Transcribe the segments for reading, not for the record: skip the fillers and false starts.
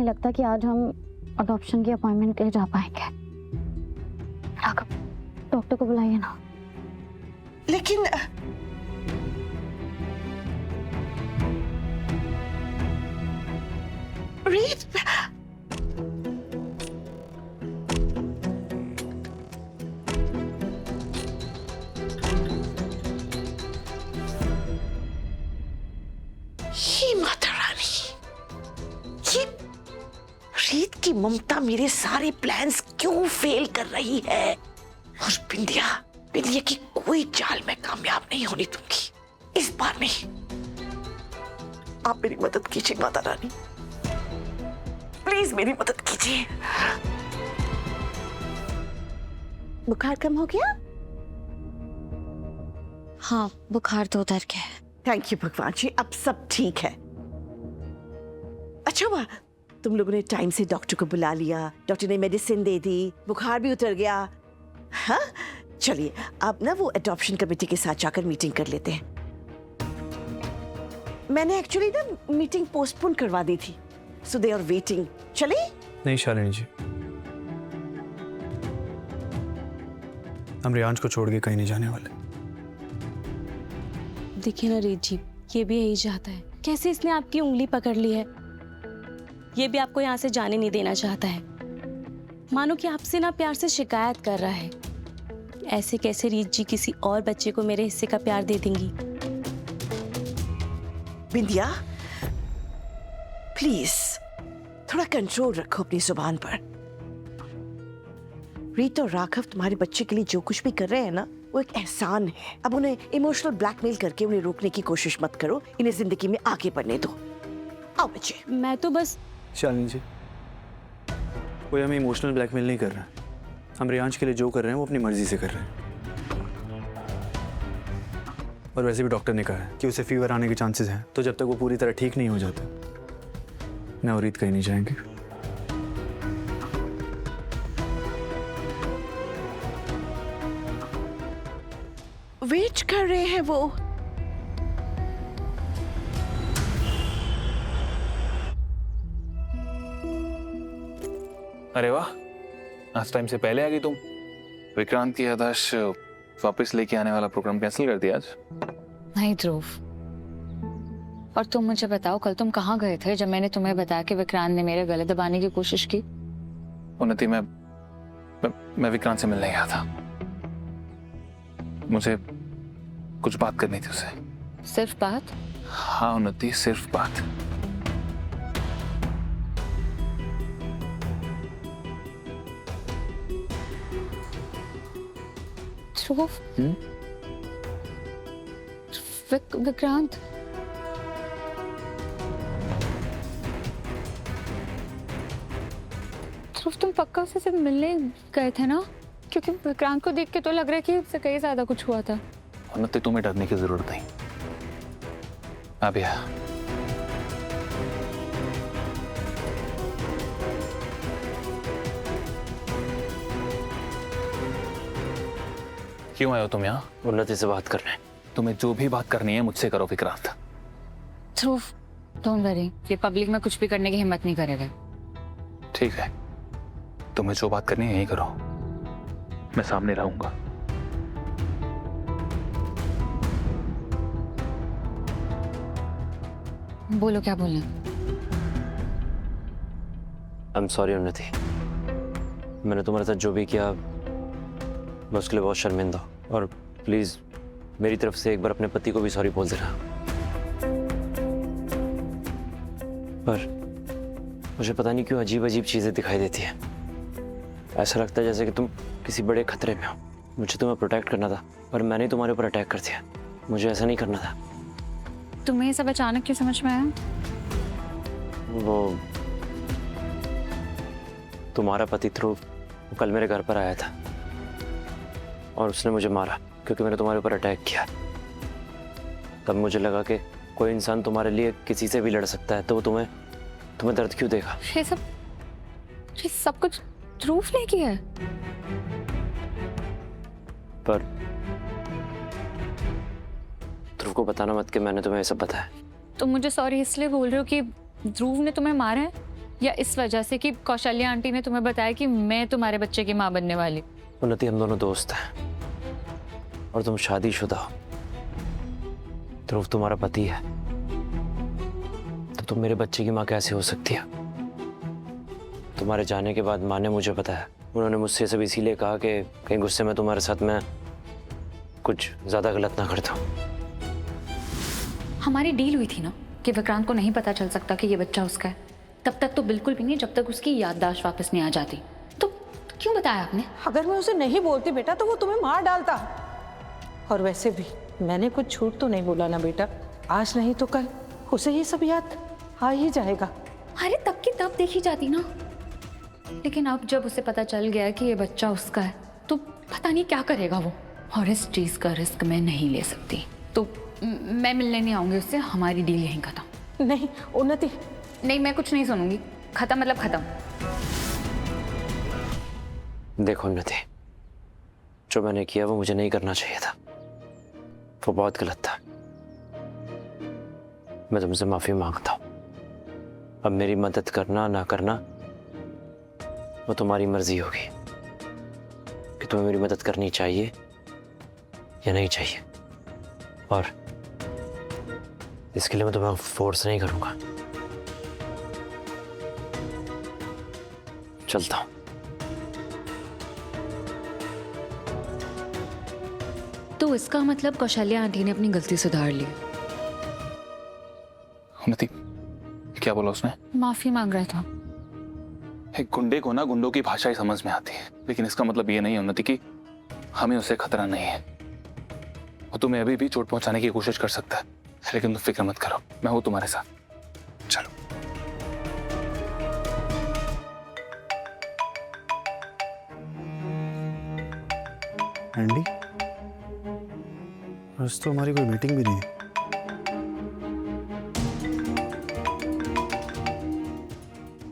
लगता कि आज हम अडॉप्शन की अपॉइंटमेंट के लिए जा पाएंगे। राघव, डॉक्टर को बुलाइए ना। लेकिन रीत, ये माता रानी, ये रीत की ममता मेरे सारे प्लान्स क्यों फेल कर रही है? और बिंदिया की कोई चाल में कामयाब नहीं होने दूंगी, इस बार नहीं। आप मेरी मदद कीजिए माता रानी, प्लीज मेरी मदद कीजिए। बुखार कम हो गया? हाँ, बुखार तो उतर गया है। थैंक यू भगवान जी, अब सब ठीक है। अच्छा हुआ तुम लोगों ने टाइम से डॉक्टर को बुला लिया, डॉक्टर ने मेडिसिन दे दी, बुखार भी उतर गया। हाँ चलिए, अब ना वो अडॉप्शन कमेटी के साथ जाकर मीटिंग कर लेते हैं। मैंने एक्चुअली ना मीटिंग पोस्टपोन करवा दी थी, सो दे आर वेटिंग। चले? नहीं शालिनी जी, हम रियांश को छोड़ के कहीं नहीं जाने वाले। देखिए ना रीत जी, ये भी यही चाहता है। कैसे इसने आपकी उंगली पकड़ ली है, ये भी आपको यहाँ से जाने नहीं देना चाहता है। मानो कि आपसे ना प्यार से शिकायत कर रहा है। ऐसे कैसे रीत जी किसी और बच्चे को मेरे हिस्से का प्यार दे देंगी? बिंदिया प्लीज थोड़ा कंट्रोल रखो अपनी जुबान पर। रीत और राघव तुम्हारे बच्चे के लिए जो कुछ भी कर रहे हैं ना, वो एक एहसान है। अब उन्हें इमोशनल ब्लैकमेल करके उन्हें रोकने की कोशिश मत करो, इन्हें जिंदगी में आगे बढ़ने दो। आओ बच्चे। मैं तो बस शालिनी जी, कोई हमें इमोशनल ब्लैकमेल नहीं कर रहा है। हम रियांश के लिए जो कर रहे हैं वो अपनी मर्जी से कर रहे हैं। और वैसे भी डॉक्टर ने कहा है कि उसे फीवर आने के चांसेस हैं, तो जब तक वो पूरी तरह ठीक नहीं हो जाता, मैं और रीत कहीं नहीं जाएंगे। वेट कर रहे हैं वो। अरे वाह, आज टाइम से पहले आ गई तुम। विक्रांत की याददाश्त वापस लेके आने वाला प्रोग्राम कैंसिल कर दिया आज? नहीं ध्रुव, और तुम मुझे बताओ, कल तुम कहाँ गए थे जब मैंने तुम्हें बताया कि विक्रांत ने मेरे गले दबाने की कोशिश की? उन्नति, मैं विक्रांत से मिलने गया था। मुझे कुछ बात करनी थी उससे। सिर्फ बात? हाँ उन्नति, सिर्फ बात। ध्रुव, विक्रांत, ध्रुव तुम पक्का उसे सिर्फ मिलने गए थे ना? क्योंकि विक्रांत को देख के तो लग रहा है कि उससे कहीं ज्यादा कुछ हुआ था। उन्नति, तुम्हें डरने की जरूरत नहीं। अभी क्यों आए हो तुम यहाँ? उन्नति से बात करने। तुम्हें जो भी बात करनी है मुझसे करो विक्रांत। ध्रुव डोंट वरी, ये पब्लिक में कुछ भी करने की हिम्मत नहीं करेगा। ठीक है, तुम्हें जो बात करनी है यही करो, मैं सामने रहूंगा। बोलो क्या बोलना। आई एम सॉरी उन्नति, मैंने तुम्हारे साथ जो भी किया मैं उसके लिए बहुत शर्मिंदा हूं। और प्लीज मेरी तरफ से एक बार अपने पति को भी सॉरी बोल देना। पर मुझे पता नहीं क्यों अजीब अजीब चीजें दिखाई देती है। ऐसा लगता है जैसे कि तुम किसी बड़े खतरे में हो। मुझे तुम्हें प्रोटेक्ट करना था, पर मैंने ही तुम्हारे ऊपर अटैक कर दिया। मुझे ऐसा नहीं करना था। तुम्हें ये सब अचानक क्यों समझ में आया? वो तुम्हारा पति ध्रुव, वो कल मेरे घर पर आया था और उसने मुझे मारा क्योंकि मैंने तुम्हारे ऊपर अटैक किया। तब मुझे लगा कि कोई इंसान तुम्हारे लिए किसी से भी लड़ सकता है, तो वो तुम्हें दर्द क्यों देगा? ये सब कुछ ध्रुव ने किया है? पर ध्रुव को बताना मत कि मैंने तुम्हें ये सब बताया। तुम मुझे सॉरी इसलिए बोल रहे हो कि ध्रुव ने तुम्हें मारा है? या इस वजह से कि कौशल्या आंटी ने तुम्हें बताया कि मैं तुम्हारे बच्चे की माँ बनने वाली? उन्नति, हम दोनों दोस्त हैं और तुम शादीशुदा हो। ध्रुव तुम्हारा पति है, तो तुम मेरे बच्चे की माँ कैसे हो सकती है? तुम्हारे जाने के बाद माँ ने मुझे बताया, उन्होंने मुझसे सब इसीलिए कहा कि कहीं गुस्से में तुम्हारे साथ मैं कुछ ज्यादा गलत ना करता हूँ। हमारी डील हुई थी ना कि विक्रांत को नहीं पता चल सकता कि ये बच्चा उसका है। तब तक तो बिल्कुल भी नहीं, जब तक उसकी याददाश्त वापस नहीं आ जाती। तो क्यों बताया आपने? अगर मैं उसे नहीं बोलती बेटा तो वो तुम्हें मार डालता। और वैसे भी मैंने कुछ झूठ तो नहीं बोला ना बेटा। आज नहीं तो कल उसे ये सब याद आ ही जाएगा। अरे तब की तब देखी जाती ना। लेकिन अब जब उसे पता चल गया कि ये बच्चा उसका है तो पता नहीं क्या करेगा वो। और इस चीज का रिस्क मैं नहीं ले सकती। तो मैं मिलने नहीं आऊंगी उससे। हमारी डील यहीं खत्म। नहीं उन्नति, नहीं, मैं कुछ नहीं सुनूंगी। खत्म मतलब खत्म। देखो उन्नति, जो मैंने किया वो मुझे नहीं करना चाहिए था, वो बहुत गलत था। मैं तुमसे माफी मांगता हूं। अब मेरी मदद करना ना करना वो तुम्हारी मर्जी होगी कि तुम्हें मेरी मदद करनी चाहिए या नहीं चाहिए, और इसके लिए मैं तुम्हें फोर्स नहीं करूंगा। चलता हूं। तो इसका मतलब कौशल्या आंटी ने अपनी गलती सुधार ली। उन्नति, क्या बोला उसने? माफी मांग रहा था। एक गुंडे को ना गुंडों की भाषा ही समझ में आती है, लेकिन इसका मतलब ये नहीं है उन्नति कि हमें उससे खतरा नहीं है। वो तुम्हें अभी भी चोट पहुंचाने की कोशिश कर सकता है, लेकिन तुम फिक्र मत करो, मैं हूं तुम्हारे साथ। चलो। एंडी, आज तो हमारी कोई मीटिंग भी नहीं है।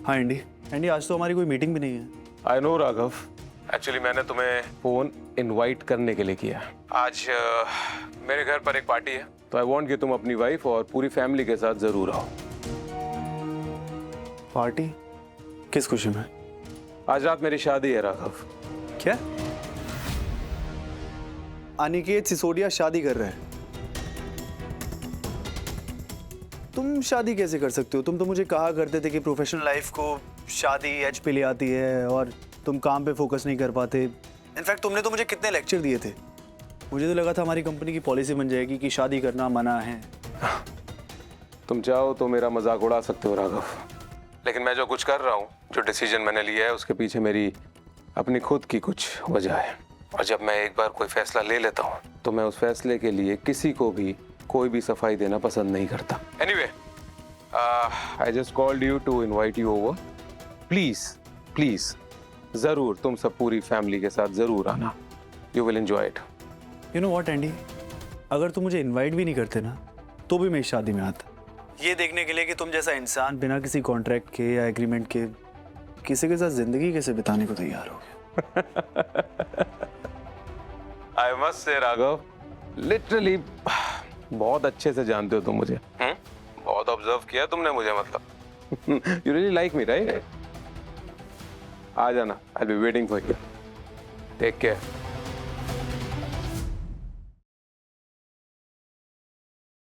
हाँ एंडी, आज तो हमारी कोई मीटिंग भी नहीं है। आई नो राघव, एक्चुअली मैंने तुम्हें फोन इनवाइट करने के लिए किया। आज मेरे घर पर एक पार्टी है, तो आई वांट कि तुम अपनी वाइफ और पूरी फैमिली के साथ जरूर आओ। पार्टी? किस खुशी में? आज रात मेरी शादी है राघव। क्या? अनिकेत सिसोदिया शादी कर रहे हैं? तुम शादी कैसे कर सकते हो? तुम तो मुझे कहा करते थे कि प्रोफेशनल लाइफ को शादी एज पे ले आती है और तुम काम पे फोकस नहीं कर पाते। इनफैक्ट तुमने तो मुझे कितने लेक्चर दिए थे। मुझे तो लगा था हमारी कंपनी की पॉलिसी बन जाएगी कि शादी करना मना है। तुम चाहो तो मेरा मजाक उड़ा सकते हो राघव, लेकिन मैं जो कुछ कर रहा हूँ, जो डिसीजन मैंने लिया है, उसके पीछे मेरी अपनी खुद की कुछ वजह है। और जब मैं एक बार कोई फैसला ले लेता हूँ तो मैं उस फैसले के लिए किसी को भी कोई भी सफाई देना पसंद नहीं करता। Anyway, I just called you to invite you over. Please please जरूर तुम सब पूरी फैमिली के साथ जरूर आना। You will enjoy it. You know what Andy, अगर तुम मुझे इनवाइट भी नहीं करते ना तो भी मैं इस शादी में आता, ये देखने के लिए कि तुम जैसा इंसान बिना किसी कॉन्ट्रैक्ट के या एग्रीमेंट के किसी के साथ जिंदगी कैसे बिताने को तैयार हो गया। I must say Raghav, literally बहुत अच्छे से जानते हो तुम मुझे। बहुत ऑब्जर्व किया तुमने मुझे, मतलब you really like me right? आ जाना, I will be waiting for you. Take care.